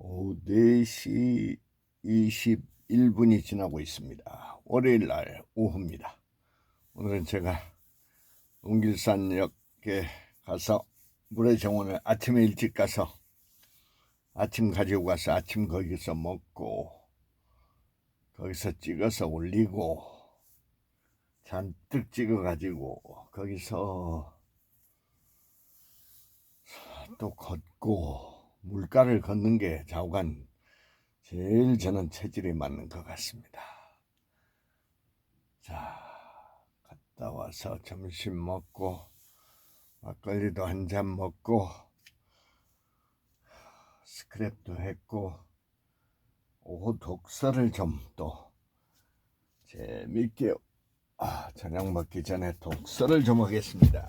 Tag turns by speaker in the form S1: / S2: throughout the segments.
S1: 오후 4시 21분이 지나고 있습니다. 월요일날 오후입니다. 오늘은 제가 웅길산역에 가서 물의정원에 아침에 일찍 가서 아침 가지고 가서 아침 거기서 먹고 거기서 찍어서 올리고 잔뜩 찍어가지고 거기서 또 걷고 물가를 걷는 게 좌우간 제일 저는 체질이 맞는 것 같습니다. 자, 갔다 와서 점심 먹고 막걸리도 한 잔 먹고 스크랩도 했고 오후 독서를 좀 또 재밌게 저녁 먹기 전에 독서를 좀 하겠습니다.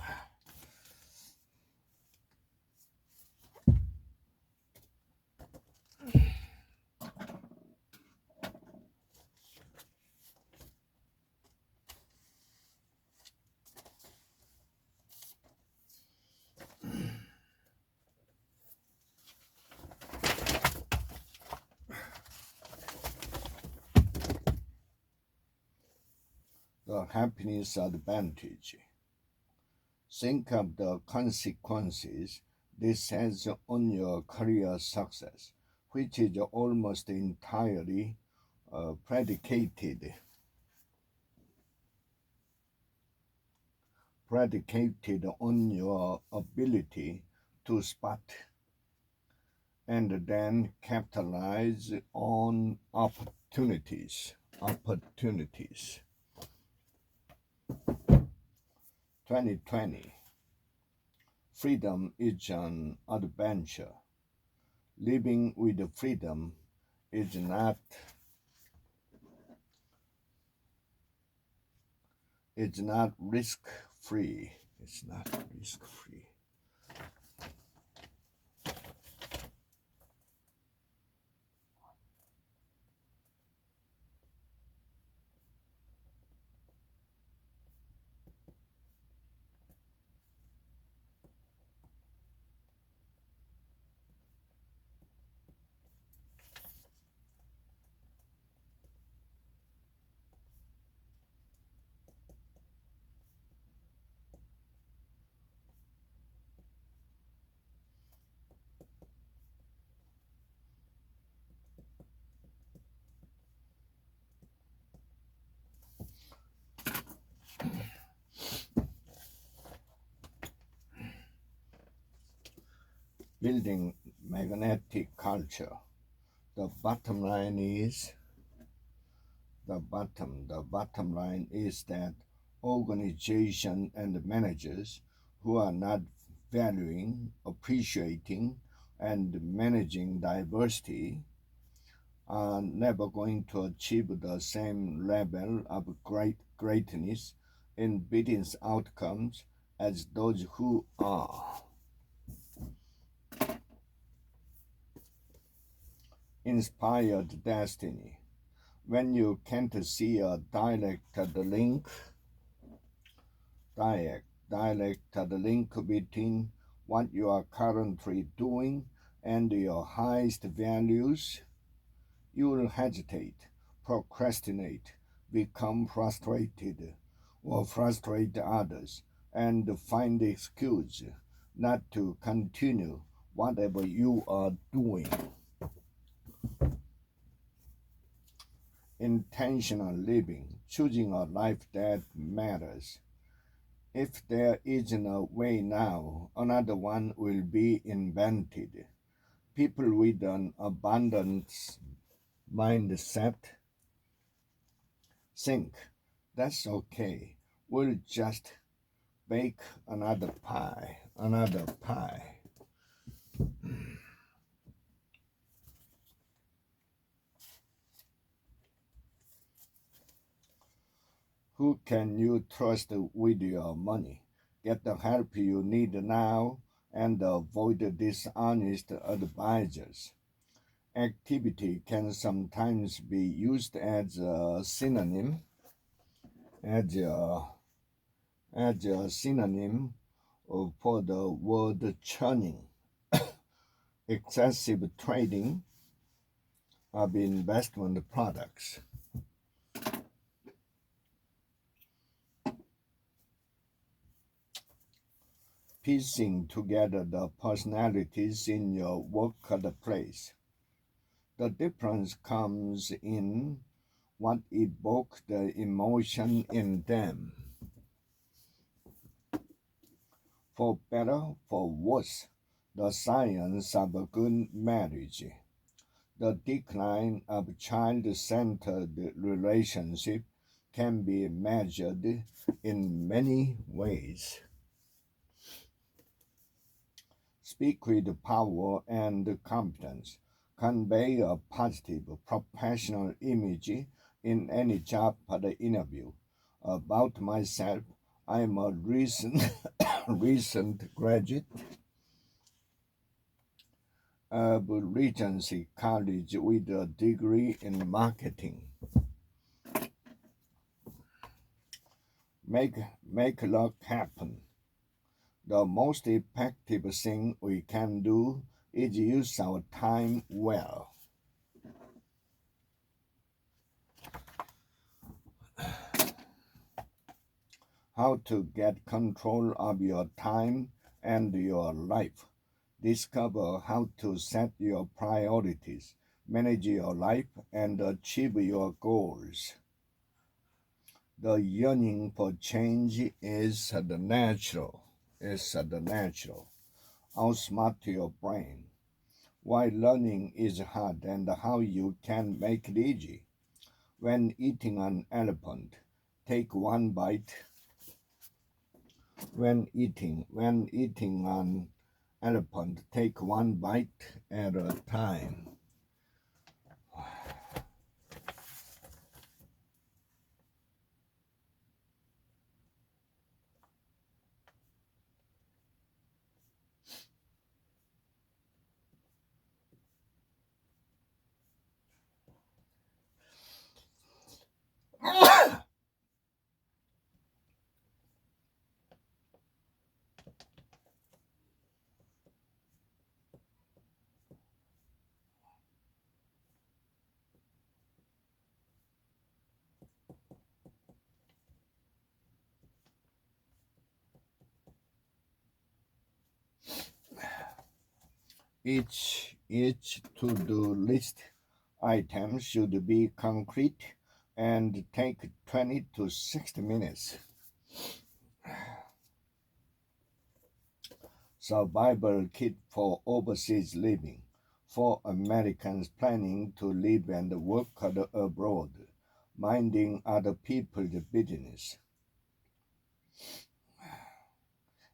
S1: The happiness advantage. Think of the consequences this has on your career success, which is almost entirely predicated on your ability to spot and then capitalize on opportunities. 2020. Freedom is an adventure. Living with freedom is not risk-free. It's not risk-free. Building magnetic culture. The bottom line is that organization and managers who are not valuing, appreciating, and managing diversity are never going to achieve the same level of greatness in business outcomes as those who are. Inspired destiny. When you can't see a direct link between what you are currently doing and your highest values, you will hesitate, procrastinate, become frustrated, or frustrate others, and find excuse not to continue whatever you are doing. Intentional living, choosing a life that matters. If there isn't a way now, another one will be invented. People with an abundance mindset think, that's okay, we'll just bake another pie. Who can you trust with your money? Get the help you need now and avoid dishonest advisors. Activity can sometimes be used as a synonym for the word churning. Excessive trading of investment products. Piecing together the personalities in your workplace. The difference comes in what evokes the emotion in them. For better, for worse, the science of a good marriage. The decline of child-centered relationship can be measured in many ways. Speak with power and confidence. Convey a positive professional image in any job interview. About myself, I am a recent graduate of Regency College with a degree in marketing. Make luck happen. The most effective thing we can do is use our time well. How to get control of your time and your life. Discover how to set your priorities, manage your life, and achieve your goals. The yearning for change is the natural. Outsmart your brain. Why learning is hard and how you can make it easy. When eating an elephant, take one bite. When eating an elephant, take one bite at a time. Each to-do list item should be concrete and take 20 to 60 minutes. Survival kit for overseas living. For Americans planning to live and work abroad, minding other people's business.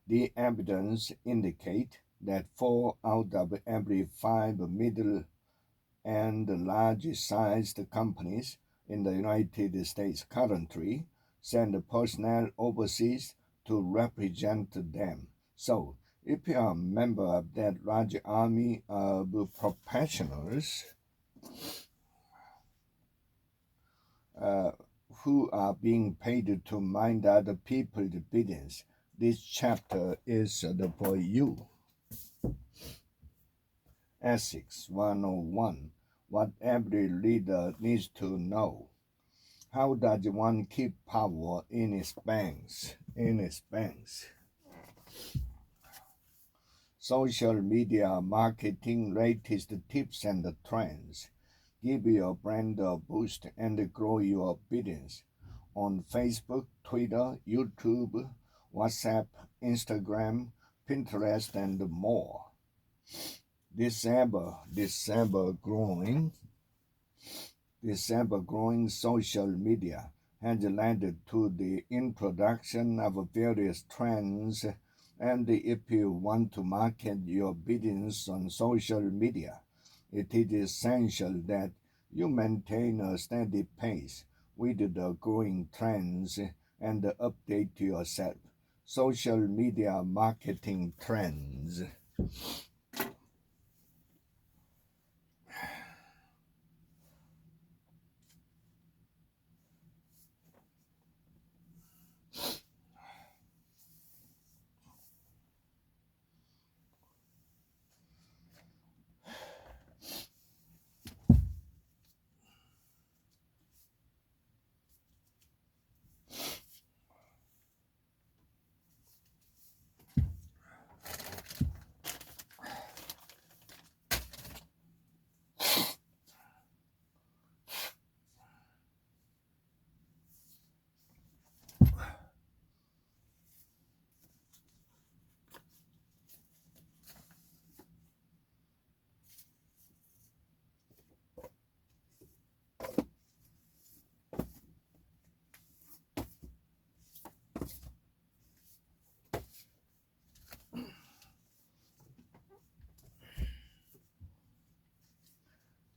S1: The evidence indicates that 4 out of every 5 middle and large-sized companies in the United States currently send personnel overseas to represent them. So, if you are a member of that large army of professionals who are being paid to mind other people's business, this chapter is for you. Ethics 101. What every leader needs to know. How does one keep power in his banks? Social media marketing latest tips and trends. Give your brand a boost and grow your business on Facebook, Twitter, YouTube, WhatsApp, Instagram, Pinterest, and more. December growing social media has led to the introduction of various trends, and if you want to market your business on social media, it is essential that you maintain a steady pace with the growing trends and update yourself. Social media marketing trends.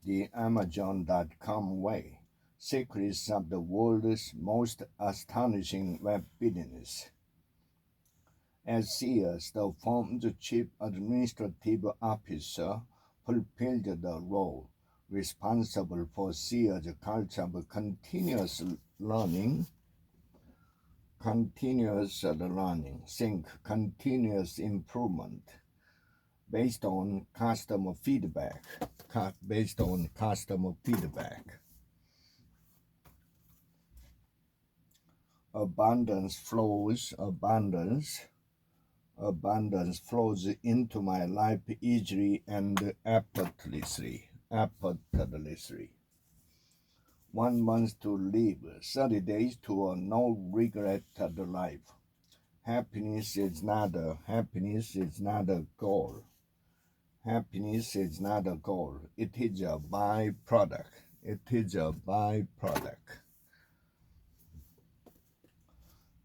S1: the Amazon.com way. Secrets of the world's most astonishing web business. As CS, the firm's chief administrative officer fulfilled the role responsible for Sears' culture of continuous learning, think continuous improvement based on customer feedback. Abundance flows into my life easily and effortlessly. 1 month to live, 30 days to a no regret life. Happiness is not a goal. Happiness is not a goal. It is a byproduct.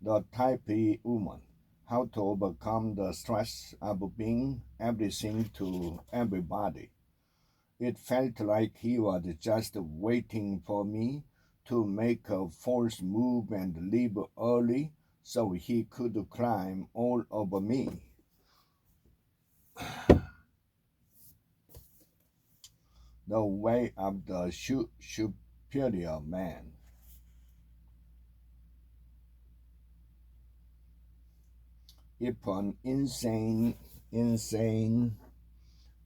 S1: The type A woman. How to overcome the stress of being everything to everybody. It felt like he was just waiting for me to make a false move and leave early so he could climb all over me. The way of the superior man. If an insane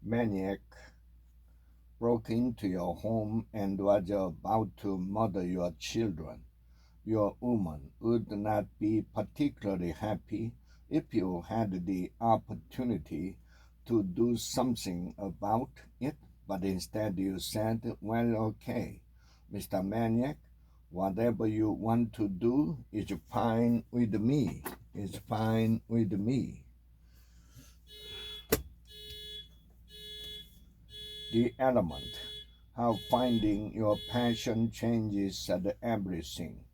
S1: maniac broke into your home and was about to murder your children, your woman would not be particularly happy if you had the opportunity to do something about it, but instead you said, well, okay, Mr. Maniac, whatever you want to do is fine with me. The element, how finding your passion changes everything.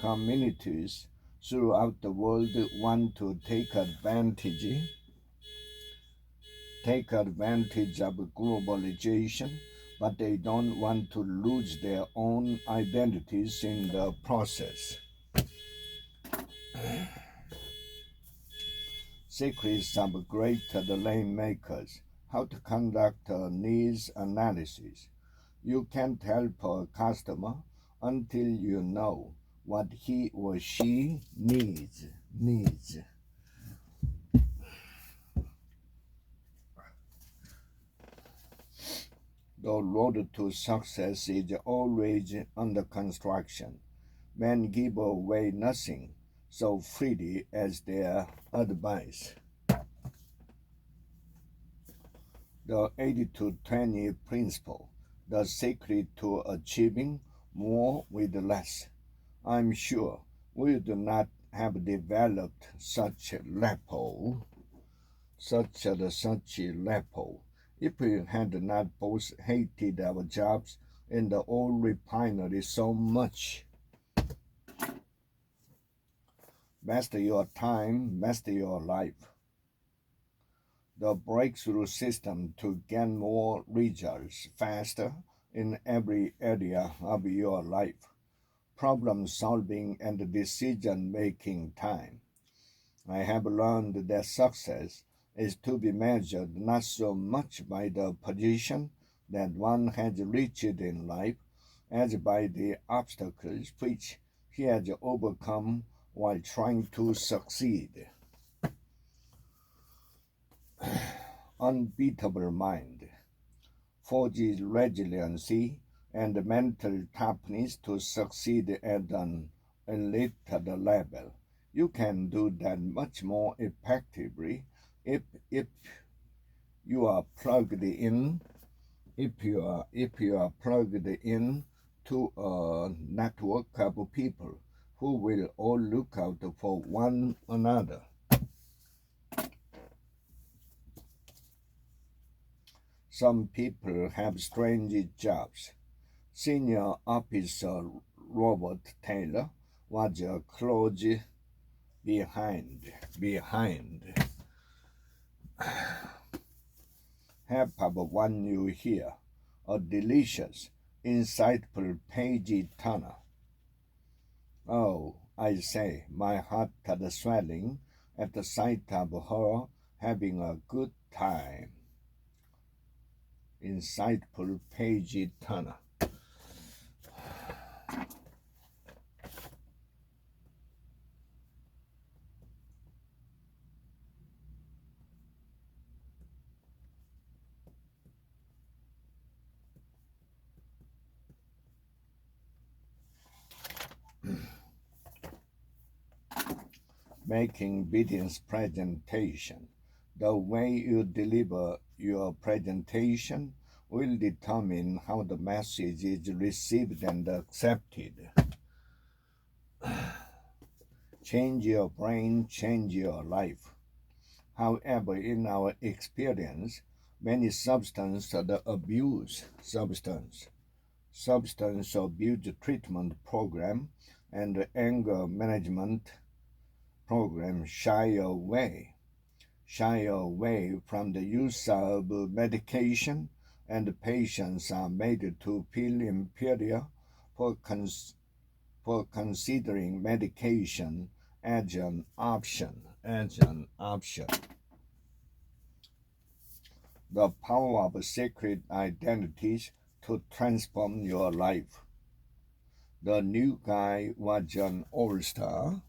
S1: Communities throughout the world want to take advantage of globalization, but they don't want to lose their own identities in the process. Secrets of great lane makers. How to conduct a needs analysis. You can't help a customer until you know what he or she needs. The road to success is always under construction. Men give away nothing so freely as their advice. The 80-20 principle, the secret to achieving more with less. I'm sure we would not have developed such a rapport if we had not both hated our jobs in the old refinery so much. Master your time, master your life. The breakthrough system to gain more results faster in every area of your life. Problem solving and decision making time. I have learned that success is to be measured not so much by the position that one has reached in life as by the obstacles which he has overcome while trying to succeed. Unbeatable mind forges resiliency and mental toughness to succeed at an elite level. You can do that much more effectively if you are plugged in. If you are plugged in to a network of people who will all look out for one another. Some people have strange jobs. Senior officer Robert Taylor was close behind. Half of one you hear, a delicious, insightful page turner. Oh, I say, my heart started swelling at the sight of her having a good time. Insightful page turner. Making business presentation. The way you deliver your presentation will determine how the message is received and accepted. Change your brain, change your life. However, in our experience, many substance abuse treatment program and anger management program shy away from the use of medication, and patients are made to feel inferior for considering medication as an option. The power of secret identities to transform your life. The new guy was an all-star.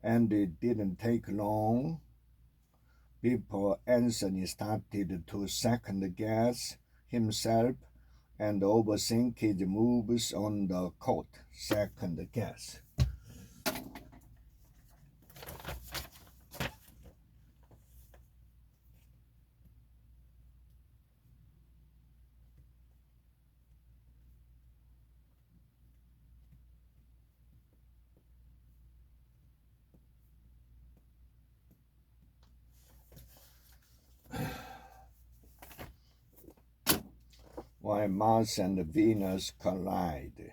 S1: And it didn't take long before Anthony started to second-guess himself and overthink his moves on the court. Second guess. Why Mars and Venus collide.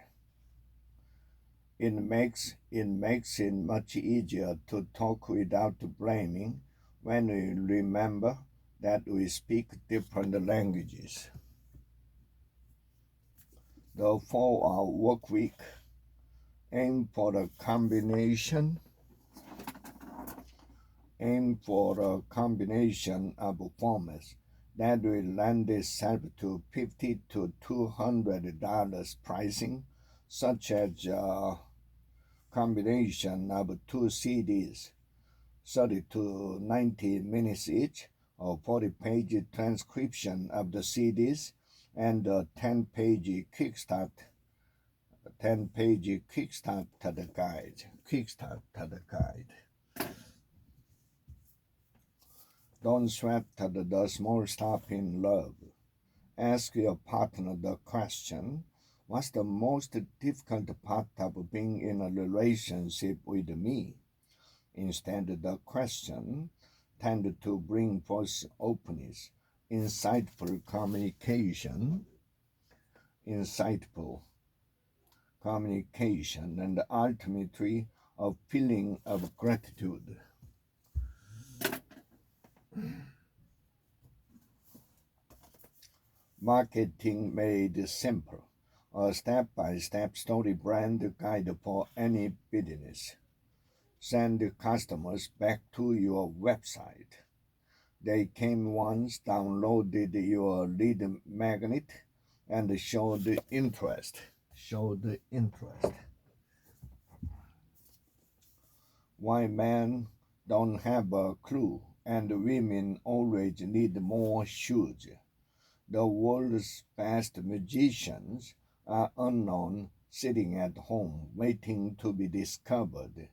S1: It makes it much easier to talk without blaming when we remember that we speak different languages. The 4-hour work week. Aim for a combination of formats that will lend itself to $50 to $200 pricing, such as a combination of 2 CDs, 30 to 90 minutes each, a 40-page transcription of the CDs, and a 10-page kickstart to the guide. Don't sweat the small stuff in love. Ask your partner the question, what's the most difficult part of being in a relationship with me? Instead, the question tends to bring forth openness, insightful communication, and ultimately a feeling of gratitude. Marketing made simple, a step-by-step story brand guide for any business. Send customers back to your website. They came once, downloaded your lead magnet, and showed interest. Why men don't have a clue and women always need more shoes. The world's best magicians are unknown, sitting at home, waiting to be discovered.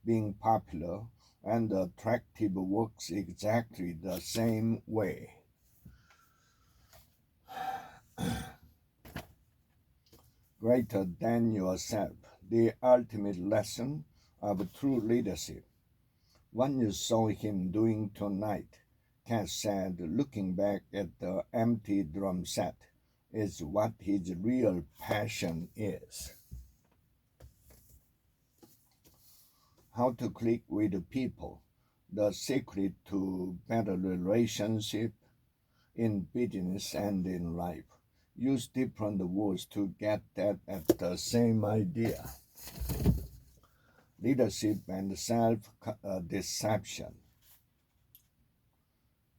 S1: Being popular and attractive works exactly the same way. Greater than yourself, the ultimate lesson of true leadership. What you saw him doing tonight, Kat said, looking back at the empty drum set, is what his real passion is. How to click with people. The secret to better relationship in business and in life. Use different words to get at the same idea. Leadership and self-deception.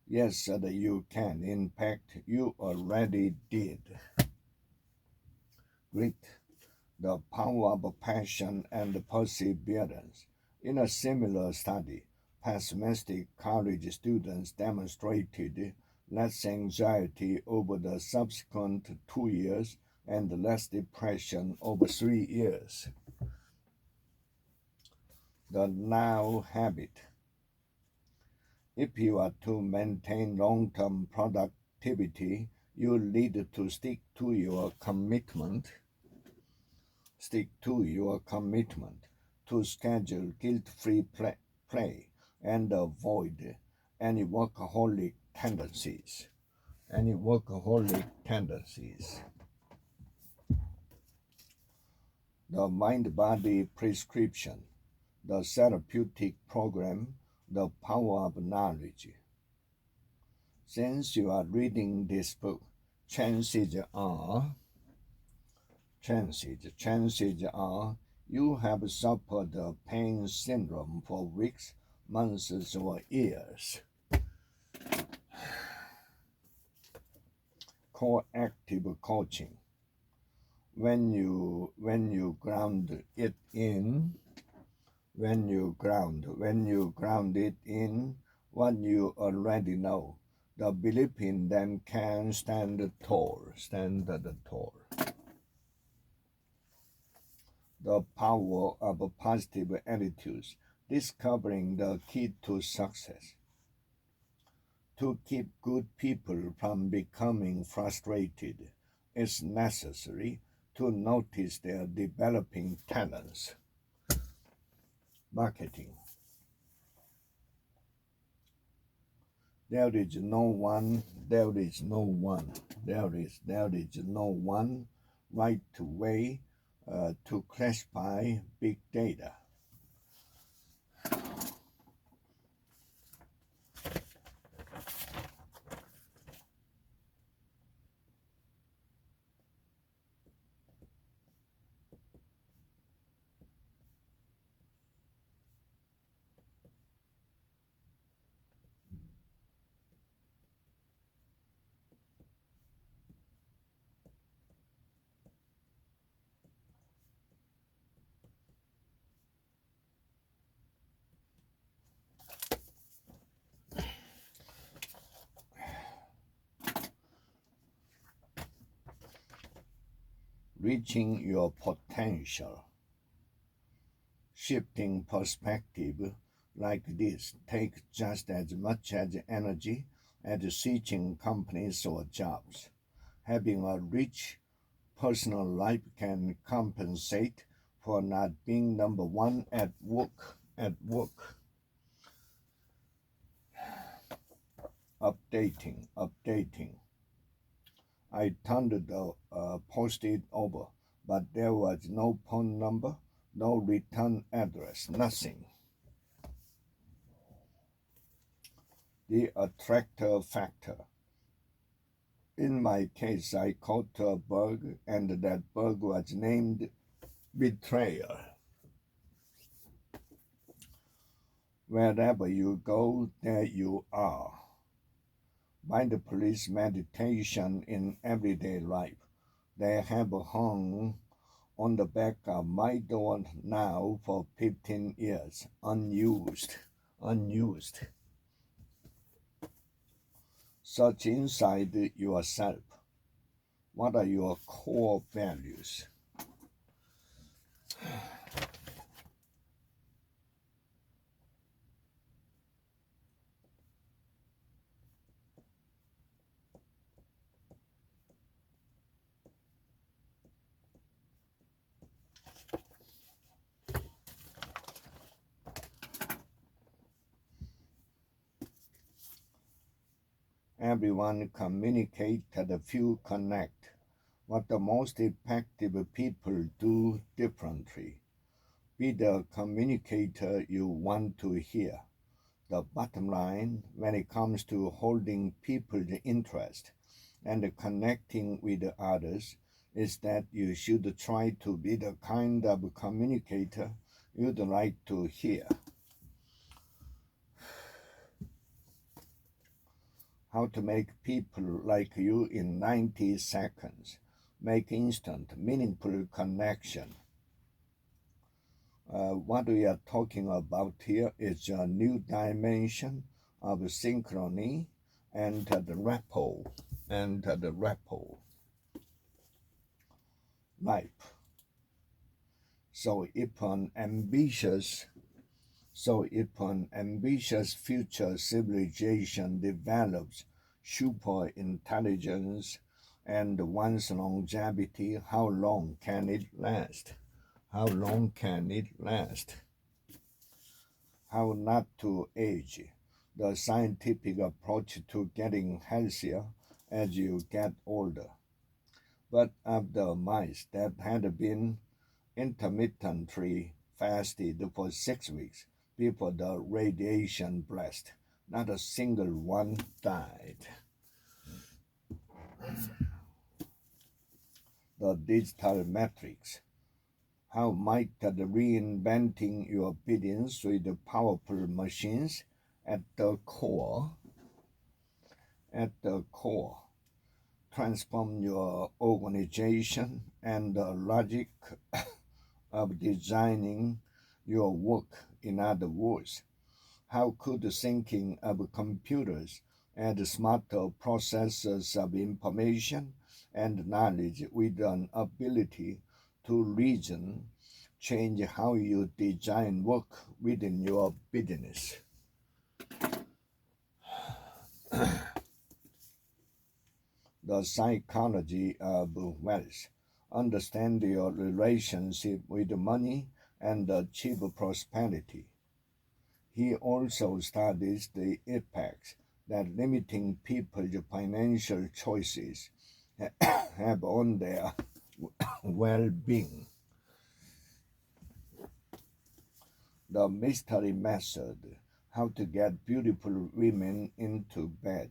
S1: Yes, you can. In fact, you already did. Grit, the power of passion and perseverance. In a similar study, pessimistic college students demonstrated less anxiety over the subsequent 2 years and less depression over 3 years. The now habit. If you are to maintain long-term productivity, you need to stick to your commitment to schedule guilt-free play and avoid any workaholic tendencies. The mind-body prescription, the therapeutic program, the power of knowledge. Since you are reading this book, chances are you have suffered the pain syndrome for weeks, months, or years. Coactive coaching. When you ground it in what you already know, the belief in them can stand tall. The power of positive attitudes, discovering the key to success. To keep good people from becoming frustrated, it's necessary to notice their developing talents. Marketing. There is no one right way to classify big data. Reaching your potential. Shifting perspective like this takes just as much energy as switching companies or jobs. Having a rich personal life can compensate for not being number one at work. Updating. I turned the post-it over, but there was no phone number, no return address, nothing. The attractor factor. In my case, I caught a bug, and that bug was named betrayer. Wherever you go, there you are. Mindfulness meditation in everyday life. They have hung on the back of my door now for 15 years, unused. Search inside yourself. What are your core values? Everyone communicate, the few connect. What the most effective people do differently. Be the communicator you want to hear. The bottom line when it comes to holding people's interest and connecting with others is that you should try to be the kind of communicator you'd like to hear. How to make people like you in 90 seconds. Make instant, meaningful connection. What we are talking about here is a new dimension of synchrony and the rapport. Life. So if an ambitious future civilization develops super intelligence and wants longevity, how long can it last? How long can it last? How not to age. The scientific approach to getting healthier as you get older. But of the mice that had been intermittently fasted for 6 weeks before the radiation blast, not a single one died. The digital matrix. How might the reinventing your obedience with powerful machines at the core transform your organization and the logic of designing your work? In other words, how could the thinking of computers and smarter processors of information and knowledge with an ability to reason change how you design work within your business? The psychology of wealth. Understand your relationship with money and achieve prosperity. He also studies the effects that limiting people's financial choices have on their well-being. The mystery method. How to get beautiful women into bed.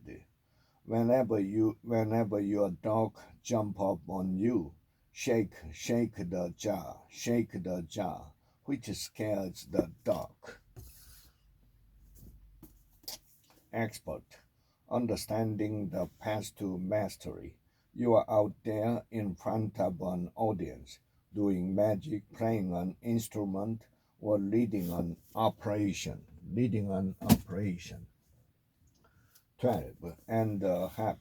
S1: Whenever your dog jump up on you, shake the jar, which scares the dog. Expert. Understanding the path to mastery. You are out there in front of an audience, doing magic, playing an instrument, or leading an operation. 12 and a half.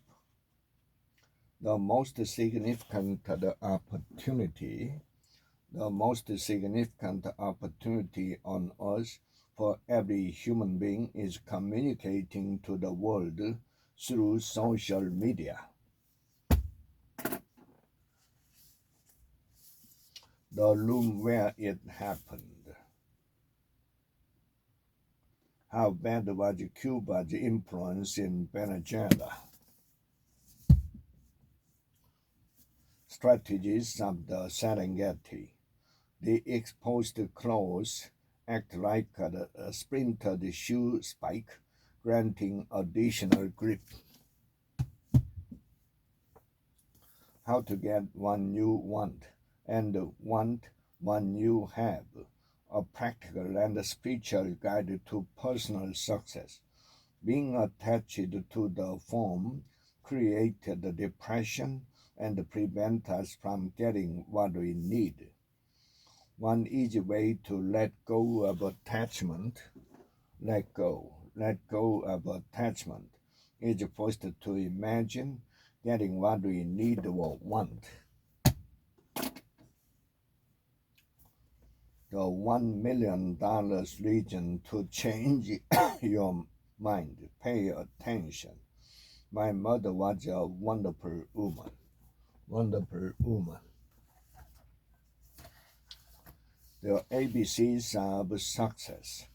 S1: The most significant opportunity on earth for every human being is communicating to the world through social media. The room where it happened. How bad was Cuba's influence in Venezuela? Strategies of the Serengeti. The exposed claws act like a splintered shoe spike, granting additional grip. How to get one you want and want one you have. A practical and spiritual guide to personal success. Being attached to the form created depression and prevent us from getting what we need. One easy way to let go of attachment is first to imagine getting what we need or want. The $1 million region to change your mind. Pay attention. My mother was a wonderful woman. The ABCs of success.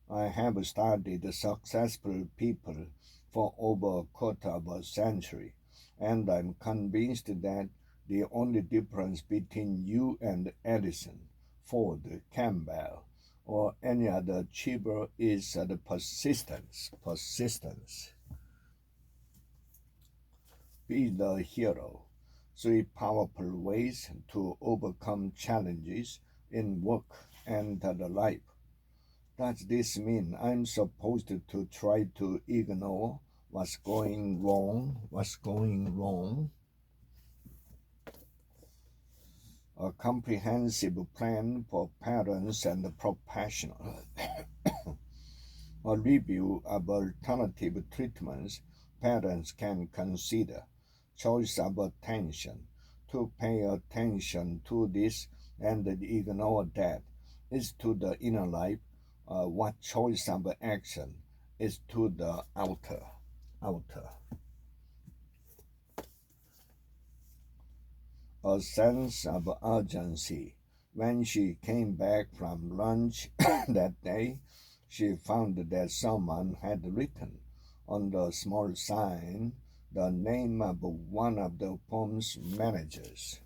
S1: I have studied successful people for over a quarter of a century, and I'm convinced that the only difference between you and Edison, Ford, Campbell, or any other achiever is the persistence. Persistence. Be the hero. 3 powerful ways to overcome challenges in work and the life. Does this mean I'm supposed to try to ignore what's going wrong? What's going wrong? A comprehensive plan for parents and professionals. A review of alternative treatments parents can consider. Choice of attention. To pay attention to this and ignore that is to the inner life. What choice of action is to the outer. A sense of urgency. When she came back from lunch that day, she found that someone had written on the small sign the name of one of the firm's managers.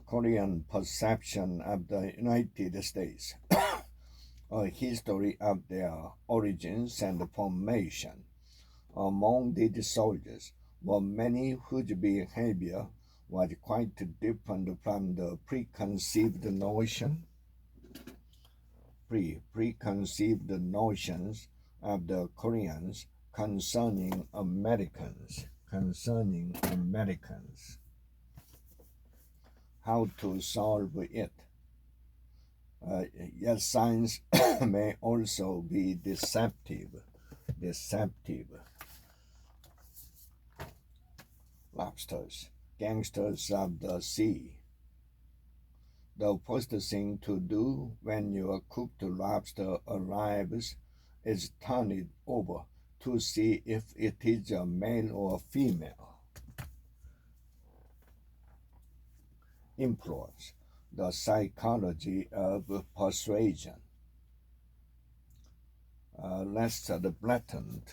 S1: Korean perception of the United States. A history of their origins and formation. Among these soldiers were many whose behavior was quite different from the preconceived notions of the Koreans concerning Americans. How to solve it? Yes, science may also be deceptive. Lobsters, gangsters of the sea. The first thing to do when your cooked lobster arrives is turn it over to see if it is a male or female. Influence, the psychology of persuasion. Less blatant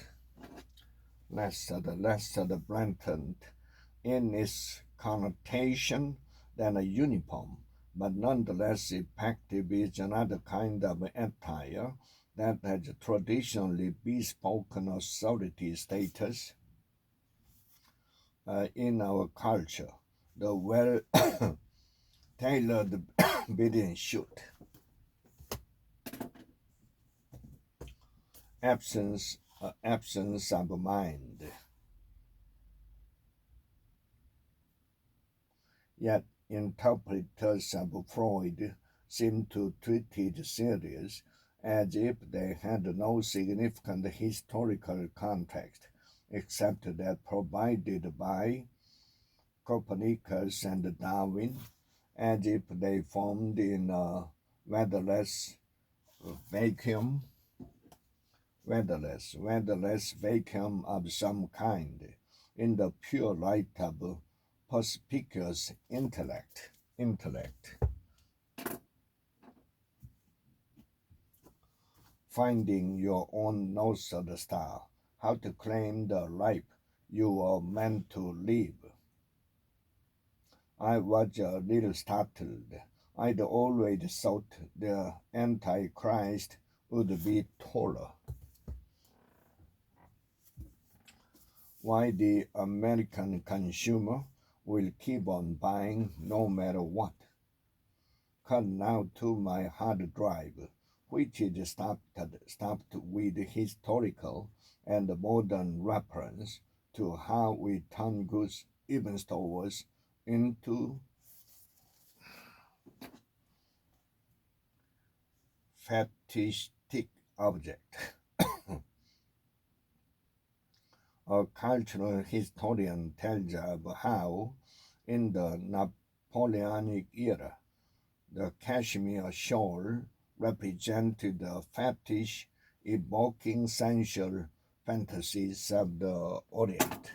S1: in its connotation than a uniform, but nonetheless effective is another kind of attire that has traditionally bespoken authority status in our culture. The well-tailored bathing suit. Absence of mind. Yet interpreters of Freud seem to treat it serious as if they had no significant historical context except that provided by Copernicus and Darwin, as if they formed in a weatherless vacuum of some kind, in the pure light of perspicuous intellect. Finding your own North Star, how to claim the life you are meant to live. I was a little startled. I'd always thought the Antichrist would be taller. Why the American consumer will keep on buying no matter what. Cut now to my hard drive, which is stuffed with historical and modern reference to how we turn goods, even stores, into fetishistic objects. A cultural historian tells of how, in the Napoleonic era, the cashmere shawl represented the fetish, evoking sensual fantasies of the Orient.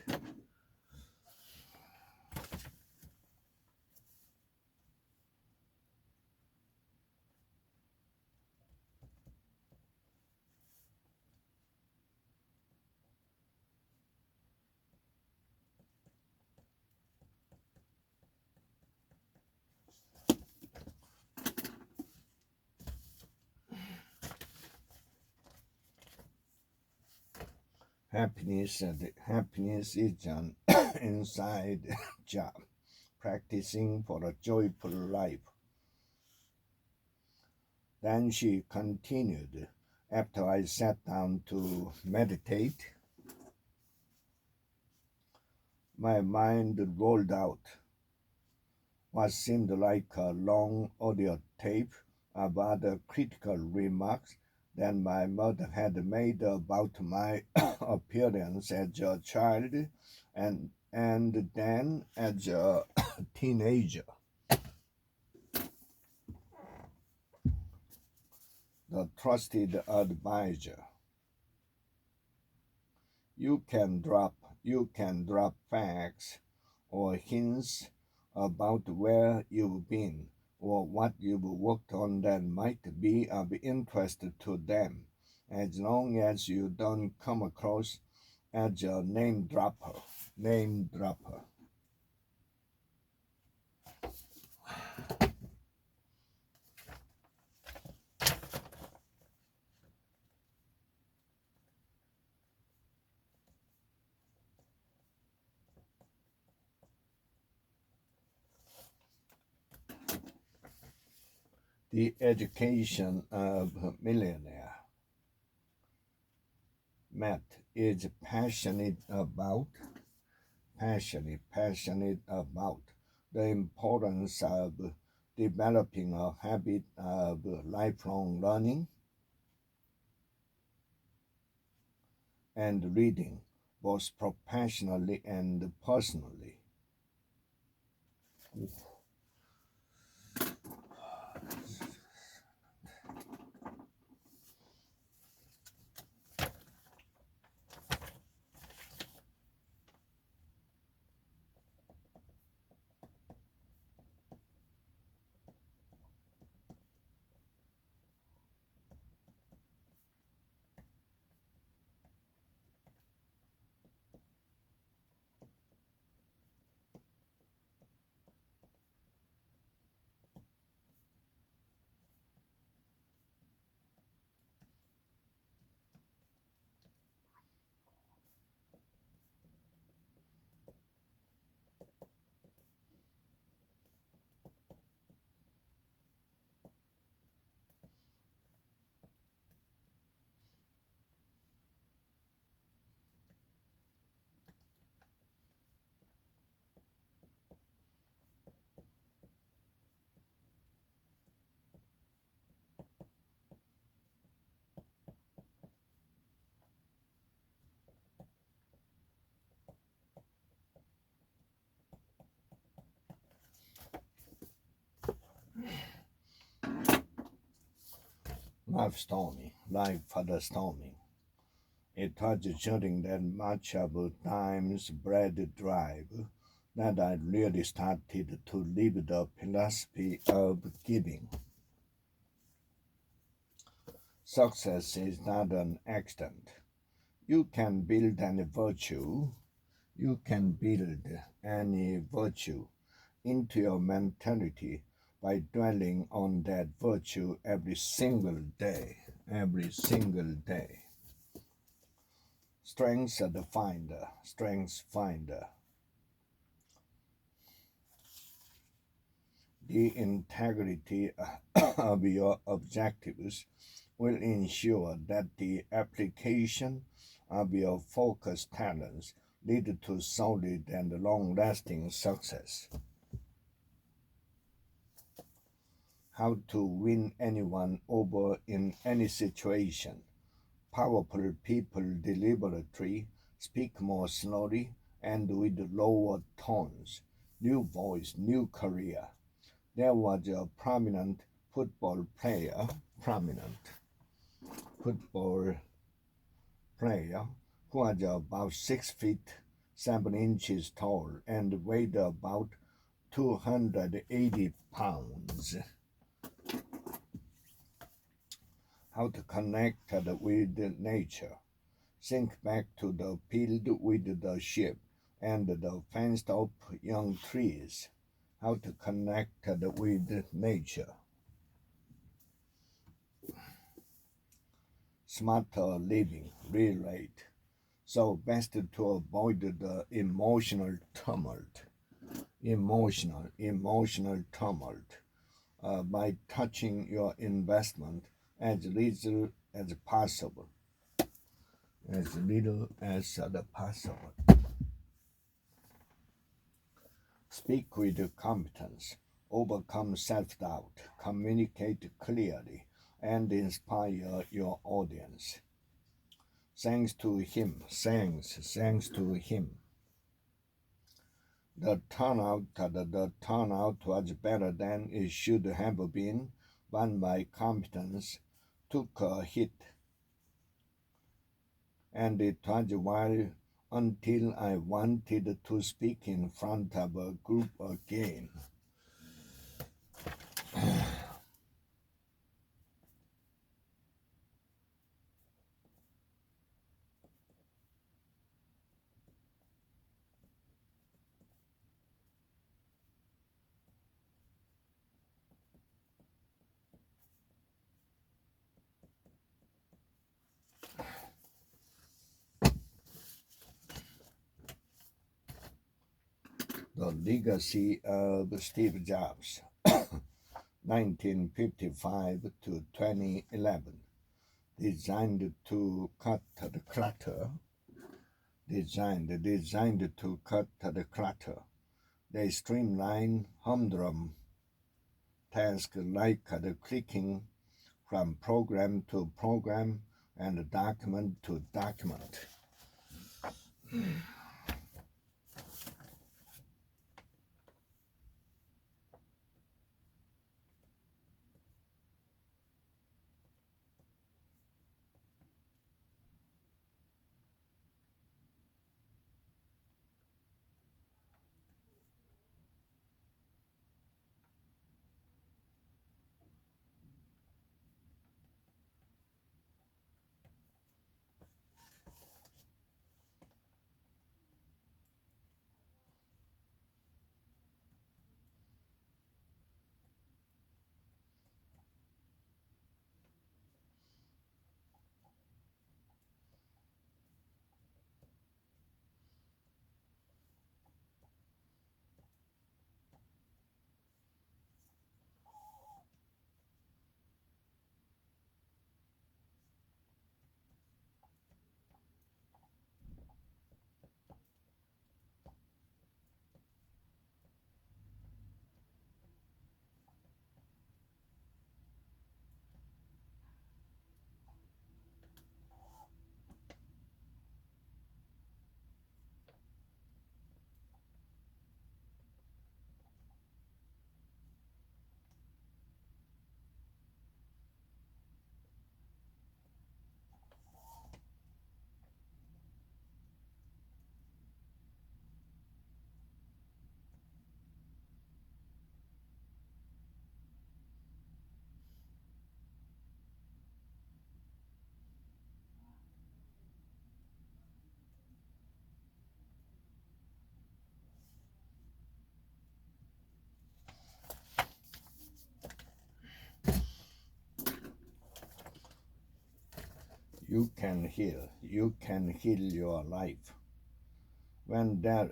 S1: Happiness is an inside job, practicing for a joyful life. Then she continued, after I sat down to meditate, my mind rolled out what seemed like a long audio tape of other critical remarks that my mother had made about my appearance as a child and then as a teenager. The trusted advisor. You can drop facts or hints about where you've been or what you've worked on that might be of interest to them, as long as you don't come across as a name dropper. Name dropper. The education of a millionaire. Matt is passionate about the importance of developing a habit of lifelong learning and reading, both professionally and personally. Life father storming. It was during that much of time's bread drive that I really started to live the philosophy of giving. Success is not an accident. You can build any virtue, you can build any virtue into your mentality by dwelling on that virtue every single day. Every single day. Strengths finder, strengths finder. The integrity of your objectives will ensure that the application of your focused talents lead to solid and long-lasting success. How to win anyone over in any situation. Powerful people deliberately speak more slowly and with lower tones. New voice, new career. There was a prominent football player who was about 6 feet 7 inches tall and weighed about 280 pounds. How to connect with nature. Think back to the field with the sheep and the fenced up young trees. How to connect with nature. Smarter living, relate. So best to avoid the emotional tumult by touching your investment as little as possible. Speak with competence, overcome self-doubt, communicate clearly, and inspire your audience. Thanks to him. The turnout was better than it should have been, but my competence took a hit, and it was a while until I wanted to speak in front of a group again. The Legacy of Steve Jobs, 1955 to 2011. Designed to cut the clutter. They streamline humdrum tasks like the clicking from program to program and document to document. You can heal your life. When there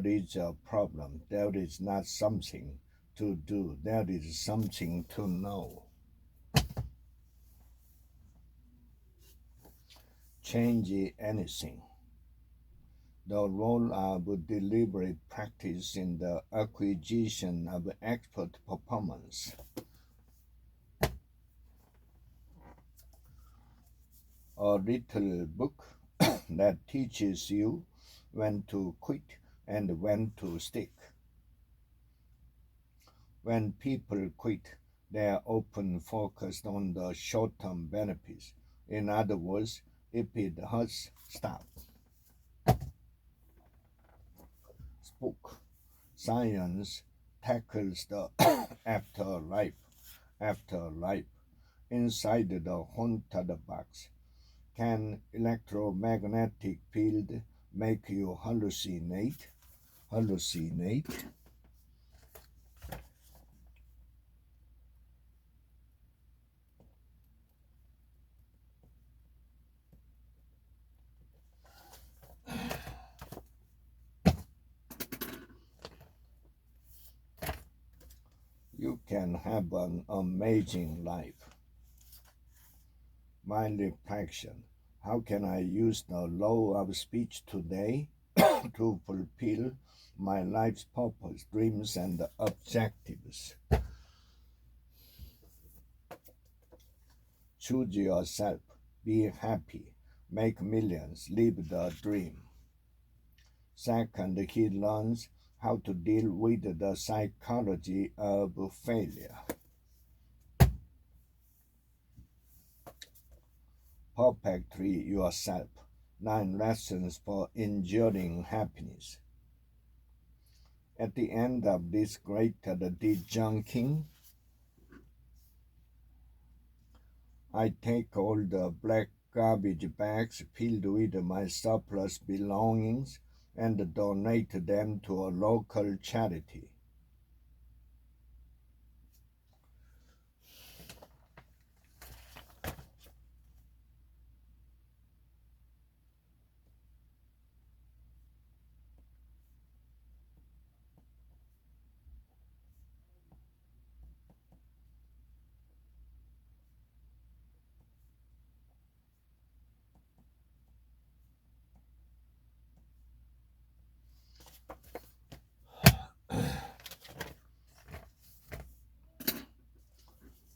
S1: is a problem, there is not something to do, there is something to know. Change anything. The role of deliberate practice in the acquisition of expert performance. A little book that teaches you when to quit and when to stick. When people quit, they are often focused on the short-term benefits. In other words, if it hurts, stop. Spook. Science tackles the afterlife. Inside the haunted box. Can electromagnetic field make you hallucinate? can have an amazing life. My reflection: how can I use the law of speech today to fulfill my life's purpose, dreams, and objectives? Choose yourself, be happy, make millions, live the dream. Second, he learns how to deal with the psychology of failure. Perfectly yourself, 9 lessons for enduring happiness. At the end of this great dejunking, I take all the black garbage bags filled with my surplus belongings and donate them to a local charity.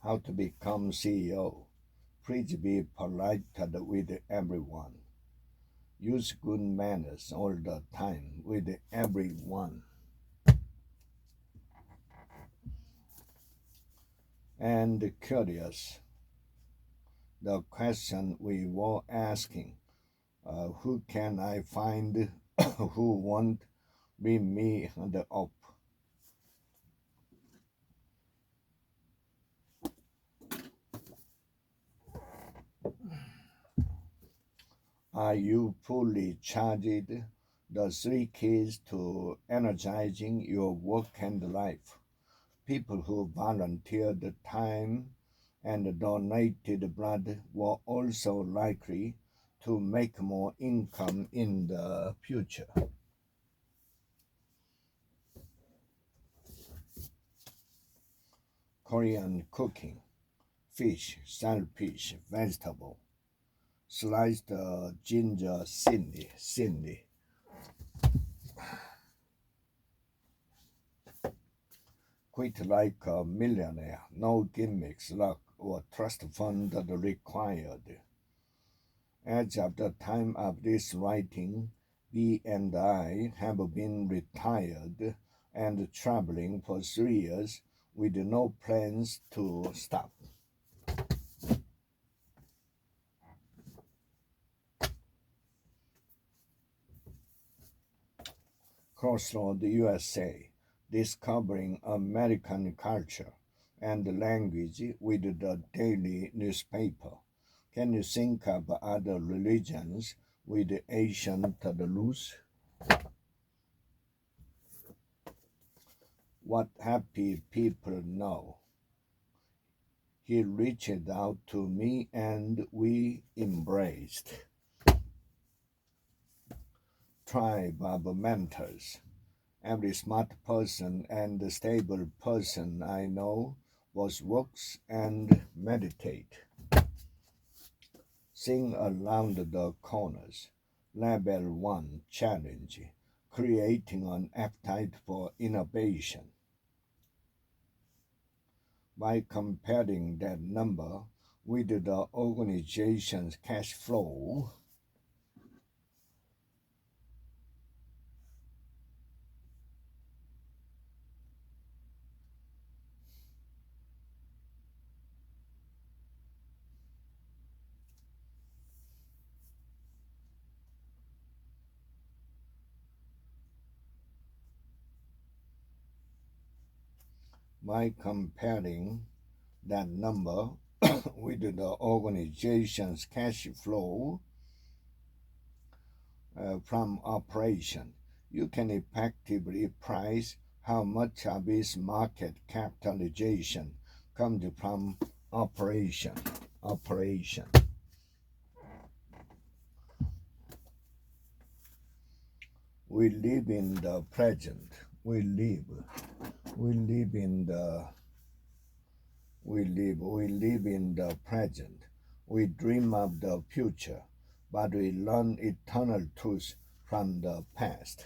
S1: How to become CEO. Please be polite with everyone. Use good manners all the time with everyone. And curious, the question we were asking, who can I find who won't be me up? Are you fully charged? The 3 keys to energizing your work and life. People who volunteered time and donated blood were also likely to make more income in the future. Korean cooking: fish, shellfish, vegetable, sliced ginger, Cindy. Quit like a millionaire, no gimmicks, luck, or trust fund required. As of the time of this writing, B and I have been retired and traveling for 3 years with no plans to stop. Crossroad USA, discovering American culture and language with the daily newspaper. Can you think of other religions with ancient roots? What happy people know. He reached out to me and we embraced. Tribe of mentors. Every smart person and stable person I know was works and meditate. Sing around the corners. Level 1 challenge. Creating an appetite for innovation. By comparing that number with the organization's cash flow, by comparing that number with the organization's cash flow from operation, you can effectively price how much of its market capitalization comes from operation. We live in the present. We live in the We live in the present. We dream of the future, but we learn eternal truths from the past.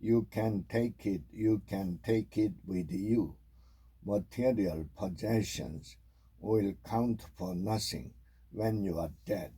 S1: You can take it with you. Material possessions will count for nothing when you are dead.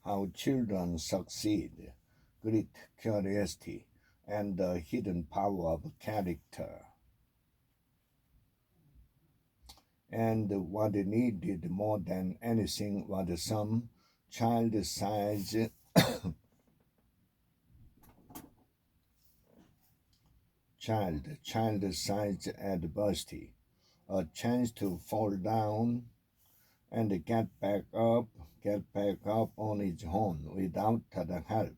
S1: How children succeed, great curiosity, and the hidden power of character. And what they needed more than anything was some child-sized child-sized adversity, a chance to fall down and get back up on its own without the help.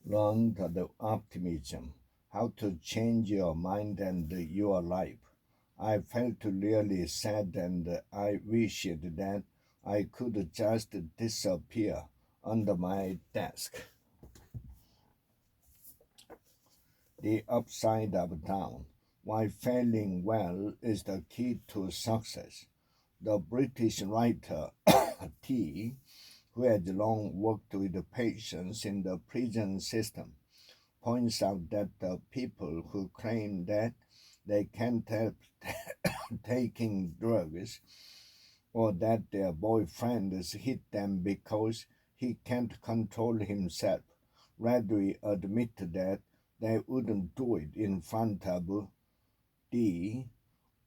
S1: Learn the optimism, how to change your mind and your life. I felt really sad and I wished that I could just disappear under my desk. The upside of down. Why failing well is the key to success. The British writer T, who had long worked with patients in the prison system, points out that the people who claim that they can't help taking drugs or that their boyfriends hit them because he can't control himself readily admit that they wouldn't do it in front of D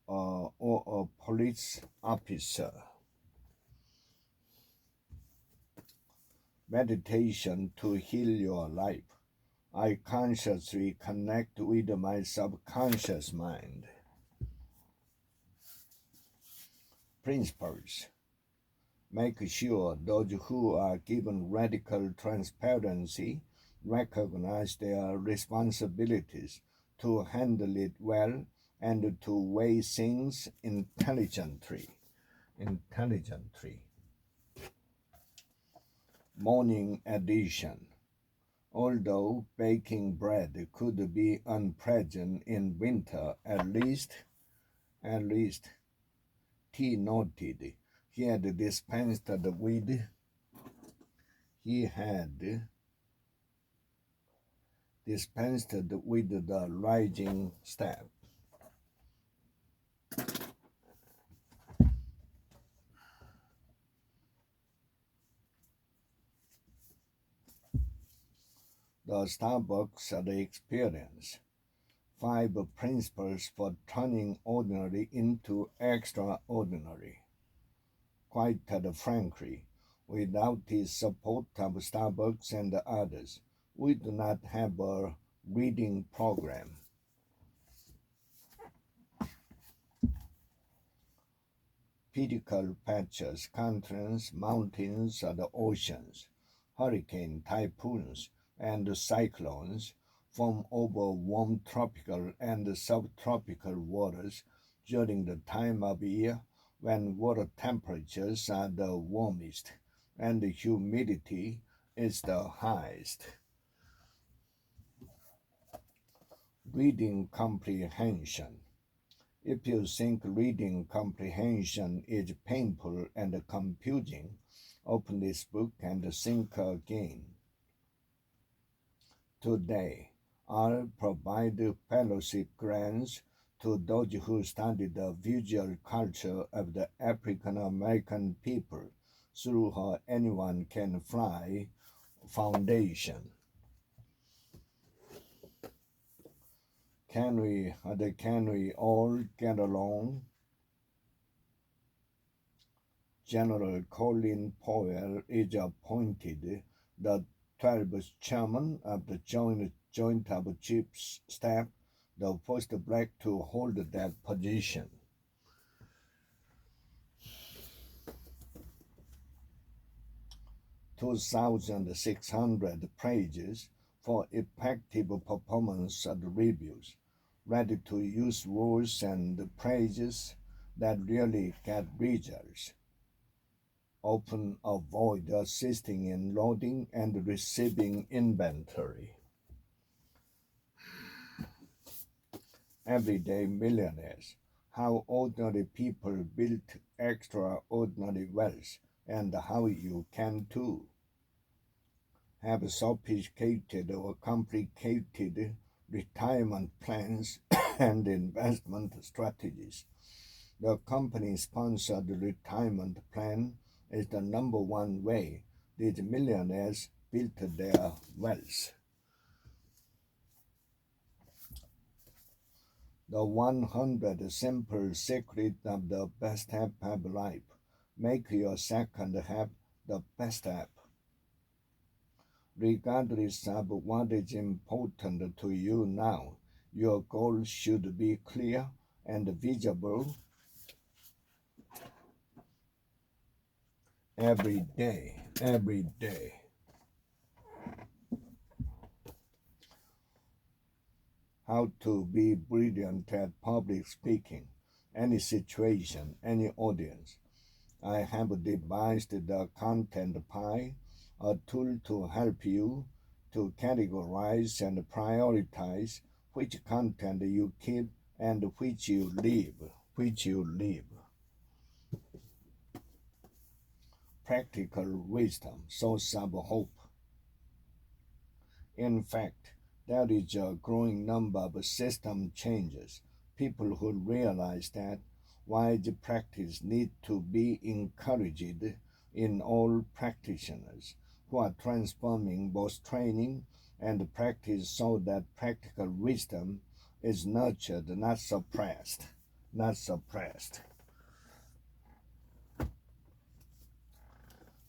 S1: or a police officer. Meditation to heal your life. I consciously connect with my subconscious mind. Principles. Make sure those who are given radical transparency recognize their responsibilities to handle it well and to weigh things intelligently. Morning edition. Although baking bread could be unpleasant in winter, at least, T noted, he had dispensed with the rising step. The Starbucks experience. 5 principles for turning ordinary into extraordinary. Quite frankly, without the support of Starbucks and others, we do not have a reading program. Critical patches, continents, mountains, or the oceans, hurricane, typhoons, and cyclones form over warm tropical and subtropical waters during the time of year when water temperatures are the warmest and the humidity is the highest. Reading comprehension. If you think reading comprehension is painful and confusing, open this book and think again. Today, I'll provide fellowship grants to those who study the visual culture of the African American people through her Anyone Can Fly Foundation. Can we all get along? General Colin Powell is appointed the 12th chairman of the Joint of Chiefs Staff, the first black to hold that position. $2,600 pages for effective performance of the reviews, ready-to-use rules and pages that really get results. Often avoid assisting in loading and receiving inventory. Everyday millionaires. How ordinary people built extraordinary wealth and how you can too. Have sophisticated or complicated retirement plans and investment strategies. The company-sponsored retirement plan is the number one way these millionaires built their wealth. The 100 simple secrets of the best half of life. Make your second half the best half. Regardless of what is important to you now, your goals should be clear and visible every day. How to be brilliant at public speaking, any situation, any audience. I have devised the content pie, a tool to help you to categorize and prioritize which content you keep and which you leave. Practical wisdom, source of hope. In fact, there is a growing number of system changes, people who realize that wise practice needs to be encouraged in all practitioners who are transforming both training and practice so that practical wisdom is nurtured, not suppressed.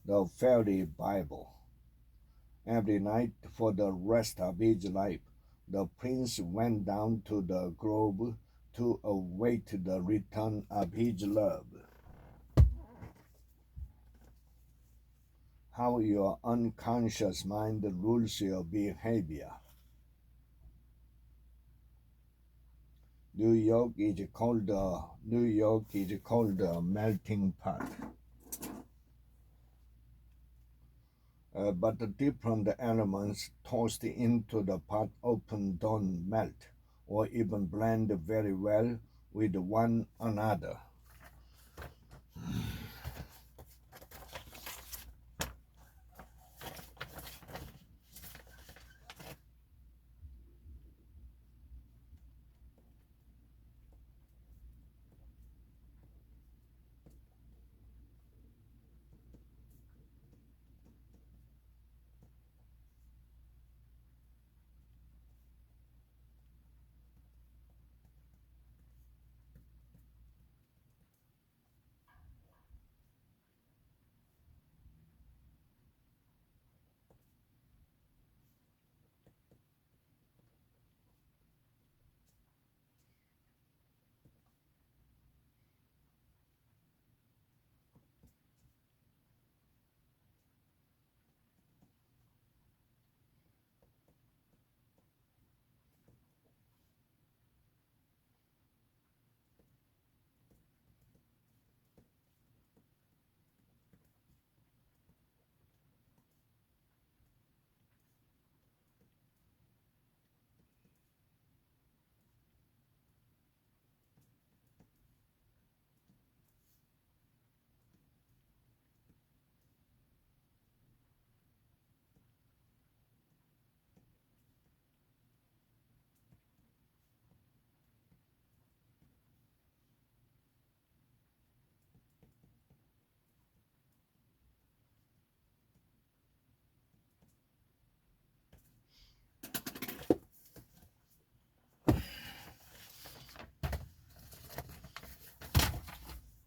S1: The Fairy Bible. Every night for the rest of his life, the prince went down to the grove to await the return of his love. how your unconscious mind rules your behavior. New York is called a melting pot. But the different elements tossed into the pot often don't melt or even blend very well with one another.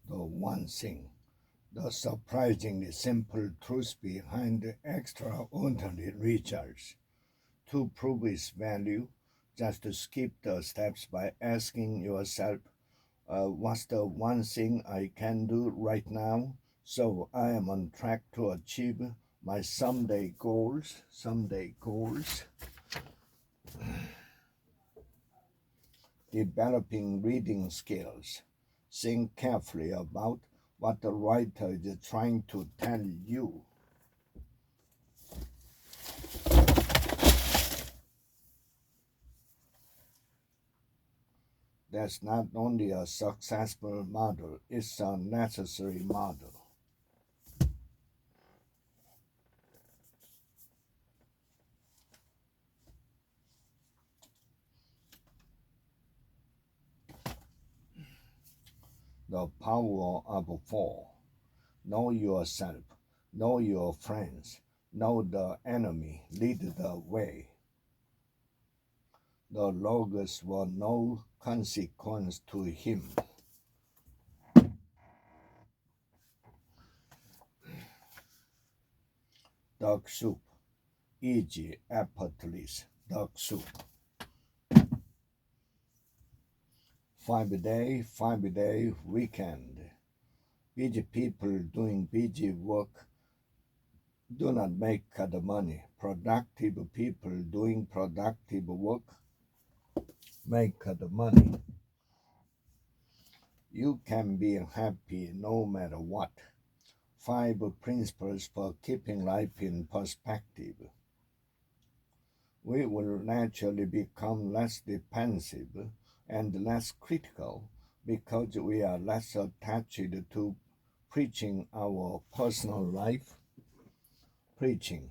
S1: The one thing, the surprisingly simple truth behind the extraordinary results. To prove its value, just skip the steps by asking yourself, what's the one thing I can do right now so I am on track to achieve my someday goals? Developing reading skills. Think carefully about what the writer is trying to tell you. That's not only a successful model, it's a necessary model. The power of four. Know yourself, know your friends, know the enemy, lead the way. The logs were no consequence to him. Duck soup, easy, effortless duck soup. 5 day weekend. Busy people doing busy work do not make the money. Productive people doing productive work make the money. You can be happy no matter what. 5 principles for keeping life in perspective. We will naturally become less defensive and less critical because we are less attached to preaching our personal life, preaching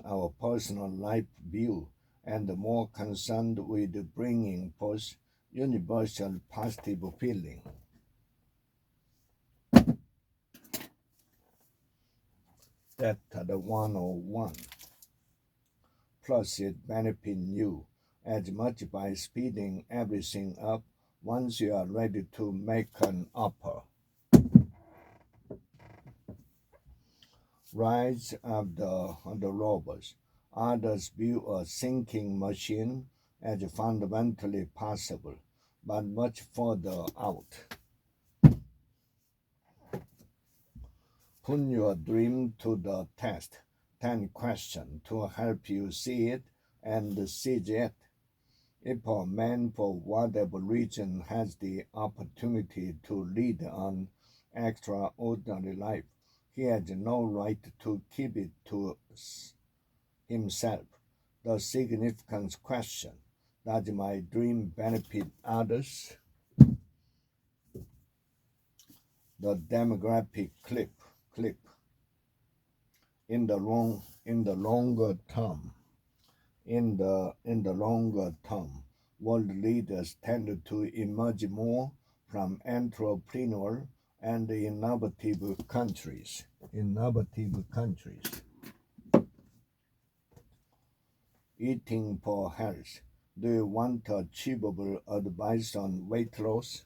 S1: our personal life view, and more concerned with bringing forth universal positive feeling. That's the 101. Plus, it benefits you as much by speeding everything up once you are ready to make an offer. Rise of the robots. Others view a thinking machine as fundamentally possible, but much further out. Put your dream to the test. 10 questions to help you see it and seize it. If a man, for whatever reason, has the opportunity to lead an extraordinary life, he has no right to keep it to himself. The significant question: does my dream benefit others? The demographic clip. In the longer term, world leaders tend to emerge more from entrepreneurial and innovative countries. Eating for health. Do you want achievable advice on weight loss?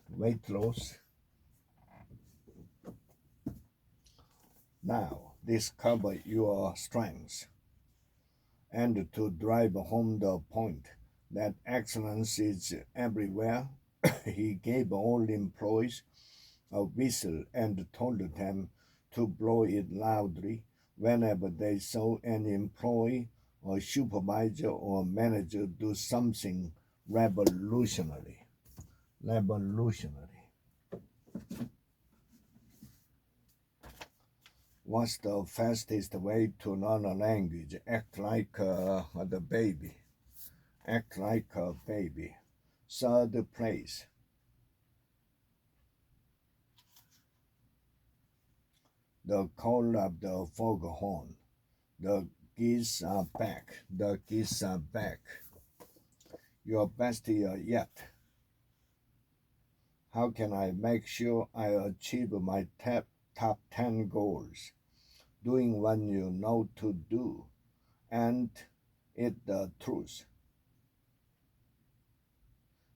S1: Now, discover your strengths. And to drive home the point that excellence is everywhere, he gave all employees a whistle and told them to blow it loudly whenever they saw an employee or supervisor or manager do something revolutionary. What's the fastest way to learn a language? Act like the baby. Third place. The call of the foghorn. The geese are back. Your best year yet. How can I make sure I achieve my top 10 goals? Doing what you know to do, and it's the truth.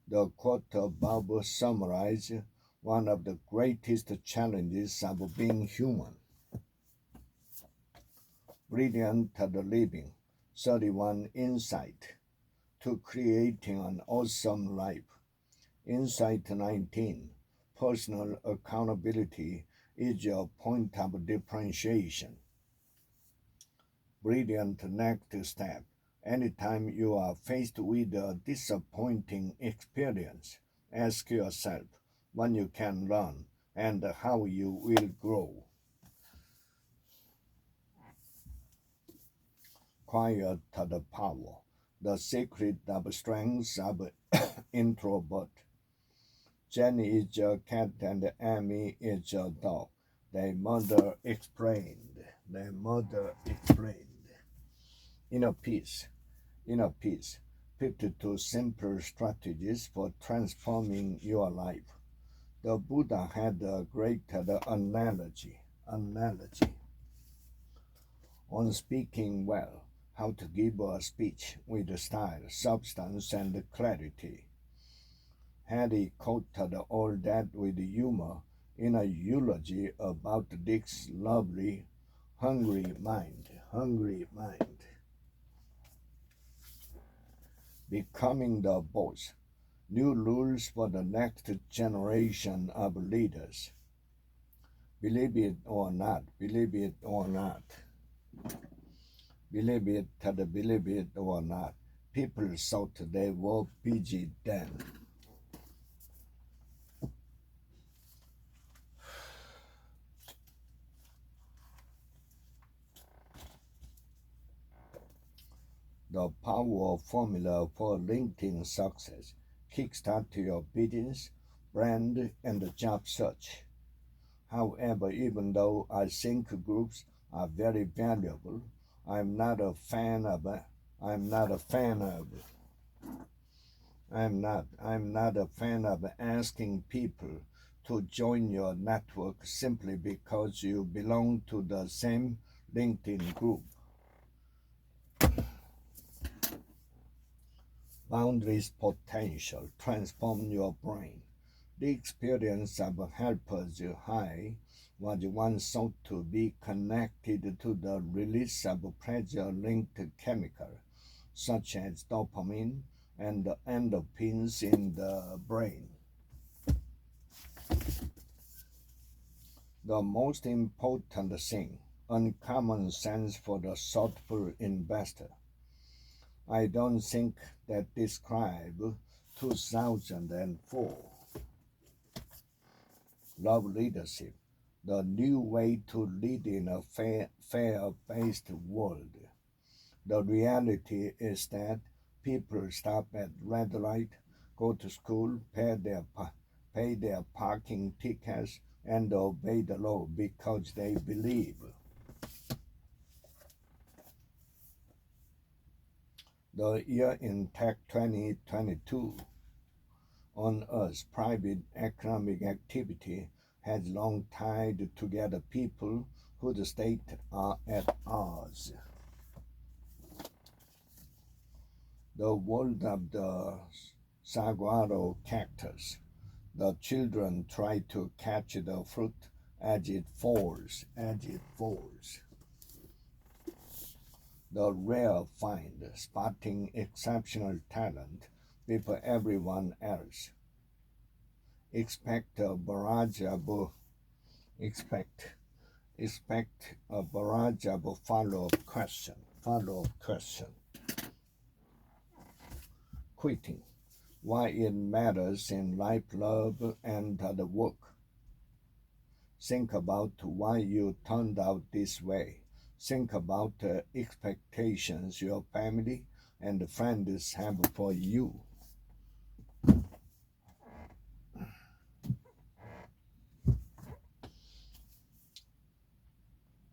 S1: The quote above summarizes one of the greatest challenges of being human. Brilliant living. 31 insight to creating an awesome life. Insight 19. Personal accountability is your point of differentiation. Brilliant next step. Anytime you are faced with a disappointing experience, ask yourself what you can learn and how you will grow. Quiet the power. The secret of strengths of introvert. Jenny is a cat and Amy is a dog. Their mother explained. Inner peace. 52 simple strategies for transforming your life. The Buddha had a great analogy on speaking well, how to give a speech with style, substance, and clarity. Had he quoted all that with humor in a eulogy about Dick's lovely, hungry mind. Becoming the boss. New rules for the next generation of leaders. Believe it or not. People thought they were busy then. The power formula for LinkedIn success. Kickstart your business, brand, and job search. However, even though I think groups are very valuable, I'm not a fan of asking people to join your network simply because you belong to the same LinkedIn group. Boundaries potential. Transform your brain. The experience of Harper's High was once thought to be connected to the release of pleasure-linked chemicals, such as dopamine and endorphins in the brain. The most important thing, uncommon sense for the thoughtful investor. I don't think that describe 2004. Love leadership, the new way to lead in a fair-based world. The reality is that people stop at red light, go to school, pay their parking tickets, and obey the law because they believe. The year in Tech 2022 on Earth, private economic activity has long tied together people whose states are at odds. The world of the saguaro cactus. The children try to catch the fruit as it falls. The rare find, spotting exceptional talent before everyone else. Expect a barrage of follow-up question. Quitting. Why it matters in life, love, and the work. Think about why you turned out this way. Think about the expectations your family and friends have for you.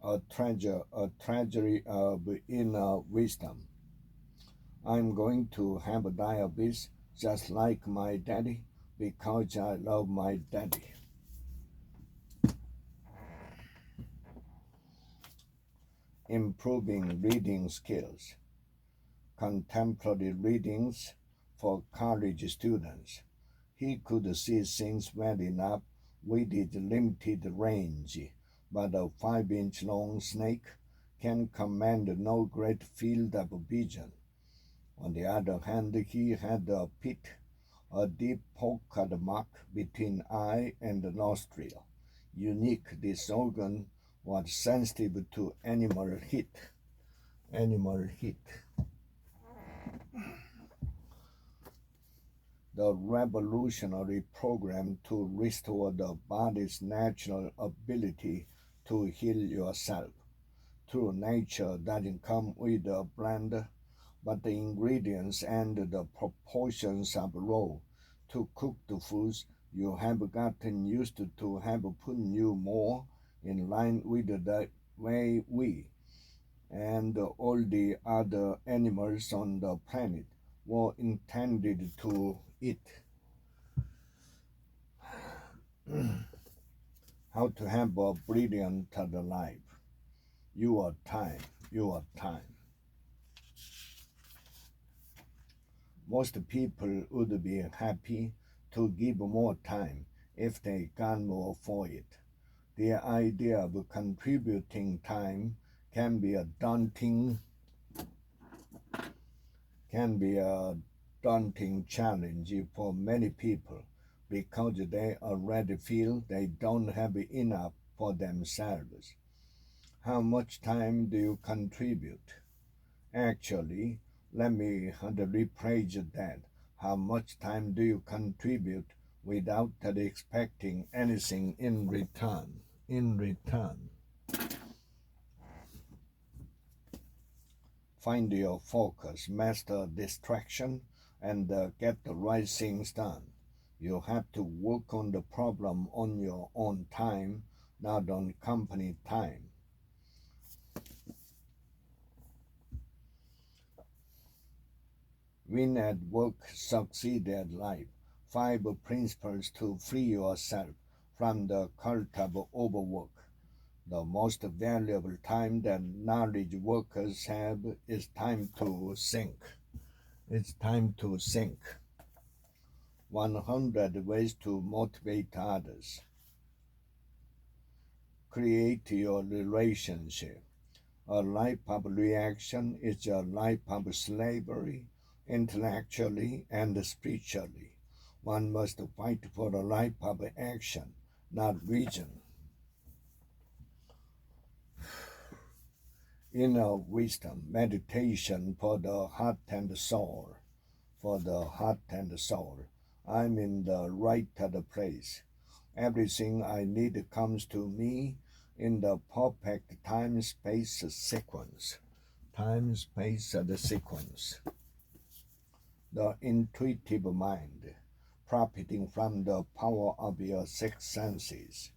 S1: A treasury of inner wisdom. I'm going to have diabetes just like my daddy because I love my daddy. Improving reading skills. Contemporary readings for college students. He could see things well enough with his limited range, but a 5-inch long snake can command no great field of vision. On the other hand, he had a pit, a deep pocked mark between eye and nostril. Unique, this organ was sensitive to animal heat. The revolutionary program to restore the body's natural ability to heal yourself. True nature doesn't come with a blender, but the ingredients and the proportions are raw. To cook the foods you have gotten used to have put you more in line with the way we and all the other animals on the planet were intended to eat. How to have a brilliant life. Your time. Most people would be happy to give more time if they got more for it. The idea of contributing time can be a daunting challenge for many people because they already feel they don't have enough for themselves. How much time do you contribute? Actually, let me rephrase that. How much time do you contribute without expecting anything in return? Find your focus, master distraction, and get the right things done. You have to work on the problem on your own time, not on company time. Win at work, succeed at life. 5 principles to free yourself from the cult of overwork. The most valuable time that knowledge workers have is time to think. It's time to think. 100 ways to motivate others. Create your relationship. A life of reaction is a life of slavery, intellectually and spiritually. One must fight for a life of action, not vision. Inner wisdom, meditation for the heart and soul. For the heart and soul. I'm in the right place. Everything I need comes to me in the perfect time-space sequence. Time-space sequence. The intuitive mind, profiting from the power of your six senses.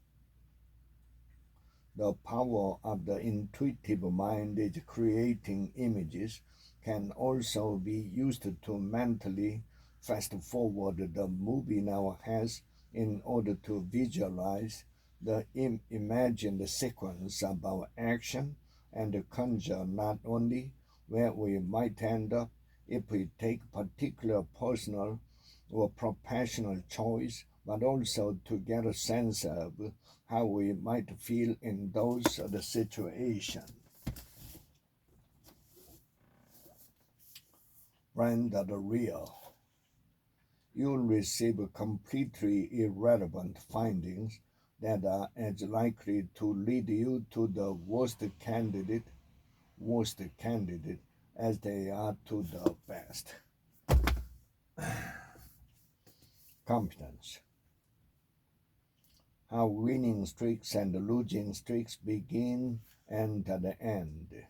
S1: The power of the intuitive mind is creating images, can also be used to mentally fast forward the movie in our heads in order to visualize the imagined sequence of our action and conjure not only where we might end up if we take particular personal or professional choice, but also to get a sense of how we might feel in those other situations. Brand of the real. You'll receive completely irrelevant findings that are as likely to lead you to the worst candidate as they are to the best. Competence. How winning streaks and losing streaks begin and end.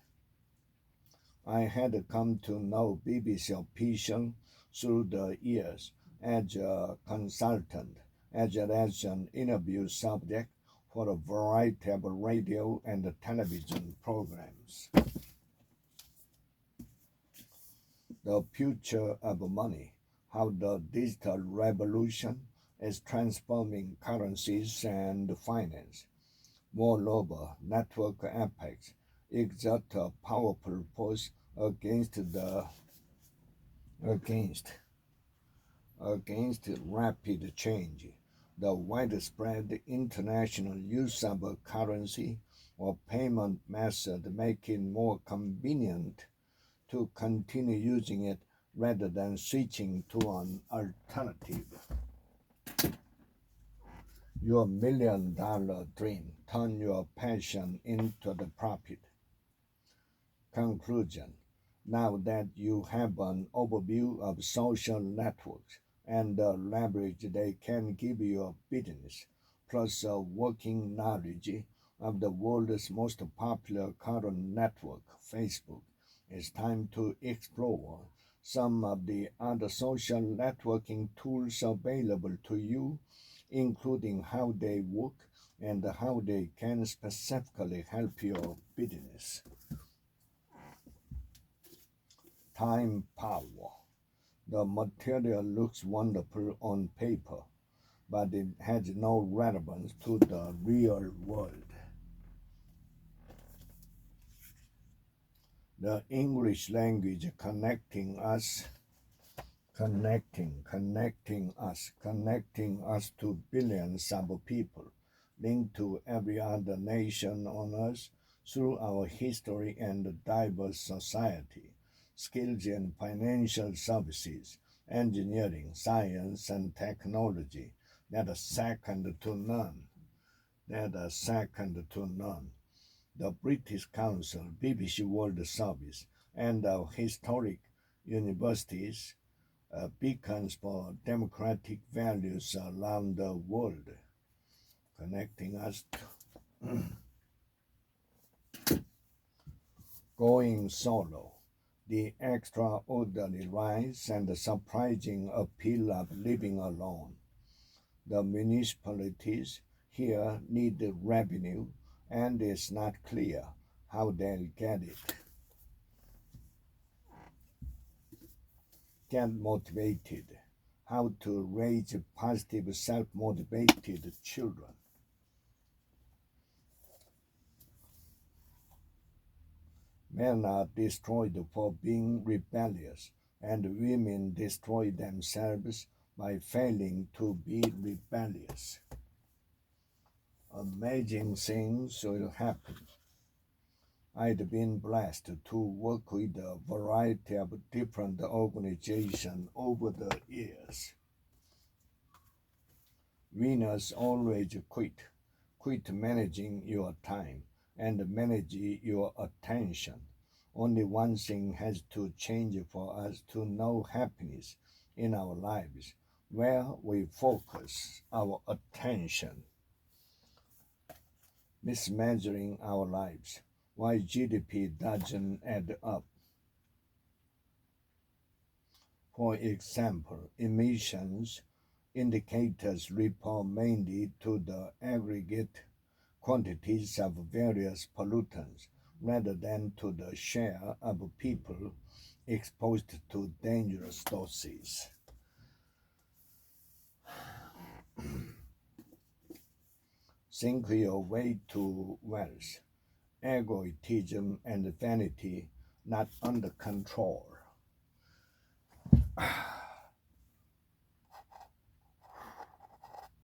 S1: I had come to know BBC official through the years as a consultant, as an interview subject for a variety of radio and television programs. The future of money, how the digital revolution is transforming currencies and finance. Moreover, network effects exert a powerful force against rapid change. The widespread international use of a currency or payment method make it more convenient to continue using it rather than switching to an alternative. Your $1,000,000 dream, turn your passion into the profit. Conclusion. Now that you have an overview of social networks and the leverage they can give your business, plus a working knowledge of the world's most popular current network, Facebook, it's time to explore some of the other social networking tools available to you, including how they work and how they can specifically help your business. Time power. The material looks wonderful on paper, but it has no relevance to the real world. The English language connecting us to billions of people, linked to every other nation on earth through our history and diverse society, skills in financial services, engineering, science, and technology that are second to none. The British Council, BBC World Service, and our historic universities, beacons for democratic values around the world, connecting us to going solo, the extraordinary rise and the surprising appeal of living alone. The municipalities here need the revenue, and it's not clear how they'll get it. Get motivated. How to raise positive, self-motivated children. Men are destroyed for being rebellious, and women destroy themselves by failing to be rebellious. Amazing things will happen. I'd been blessed to work with a variety of different organizations over the years. Winners always quit managing your time, and manage your attention. Only one thing has to change for us to know happiness in our lives, where we focus our attention. Mismeasuring our lives. Why GDP doesn't add up. For example, emissions indicators refer mainly to the aggregate quantities of various pollutants rather than to the share of people exposed to dangerous doses. Think your way to wealth. Egotism and vanity not under control.